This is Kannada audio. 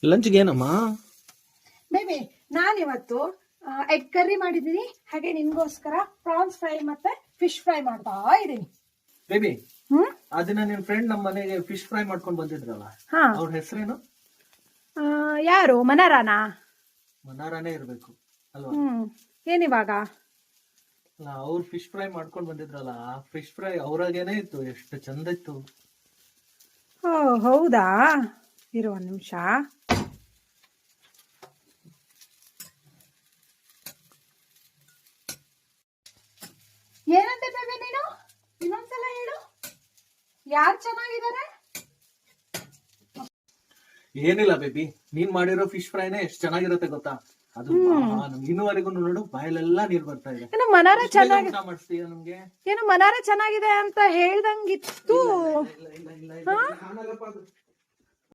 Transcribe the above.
ಲಂಚ್ಗೆ ಏನಮ್ಮ? ಬೇಬಿ ನಾನಿವತ್ತು ಎಗ್ ಕರ್ರಿ ಮಾಡಿದ್ದೀನಿ, ಹಾಗೆ ನಿನ್ಗೋಸ್ಕರ ಪ್ರಾನ್ಸ್ ಫ್ರೈ ಮತ್ತೆ ಫಿಶ್ ಫ್ರೈ ಮಾಡ್ತಾ ಇದ್ದೀನಿ. ಬೇಬಿ, ಅದನ್ನ ನಿನ್ ಫ್ರೆಂಡ್ ನಮ್ಮ ಮನೆಗೆ ಫಿಶ್ ಫ್ರೈ ಮಾಡ್ಕೊಂಡ್ ಬಂದಿದ್ರಲ್ಲ, ಹಾ, ಅವ್ರ ಹೆಸರೇನು? ಯಾರು? ಮನಾರಾನಾ? ಮನಾರಾನೇ ಇರ್ಬೇಕು ಅಲ್ವಾ? ಏನಿವಾಗ? ಅಲ್ಲ, ಅವ್ರು ಫಿಶ್ ಫ್ರೈ ಮಾಡ್ಕೊಂಡ್ ಬಂದಿದ್ರಲ್ಲ, ಆ ಫಿಶ್ ಫ್ರೈ ಅವ್ರಾಗೇನೆ ಇತ್ತು, ಎಷ್ಟು ಚಂದ ಇತ್ತು. ಓ ಹೌದಾ, ಇರು ಒಂದ್ ನಿಮಿಷ. ಏನಂತೆ ಬೇಬಿ ನೀನು? ಇನ್ನೊಂದ್ಸಲ ಹೇಳು, ಯಾರು ಚೆನ್ನಾಗಿದ್ದಾರೆ? ಏನಿಲ್ಲ ಬೇಬಿ, ನೀನ್ ಮಾಡಿರೋ ಫಿಶ್ ಫ್ರೈನೇ ಎಷ್ಟು ಚೆನ್ನಾಗಿರುತ್ತೆ ಗೊತ್ತಾ? ಅದು ನಮ್ಗೆ ಇನ್ನುವರೆಗೂ ನೋಡು ಬಾಯಲ್ಲೆಲ್ಲ ನೀರ್ ಬರ್ತಾ ಇದೆ. ಏನು ಮನಾರ ಚೆನ್ನಾಗಿ ಮಾಡಿಸ್ತೀಯ ನಮ್ಗೆ? ಏನು ಮನಾರ ಚೆನ್ನಾಗಿದೆ ಅಂತ ಹೇಳ್ದಂಗಿತ್ತು. ಇಲ್ಲ, ಇಲ್ಲ, ಇಲ್ಲ, ಇಲ್ಲ, ಇಲ್ಲ, ಇಲ್ಲ, ಇಲ್ಲ,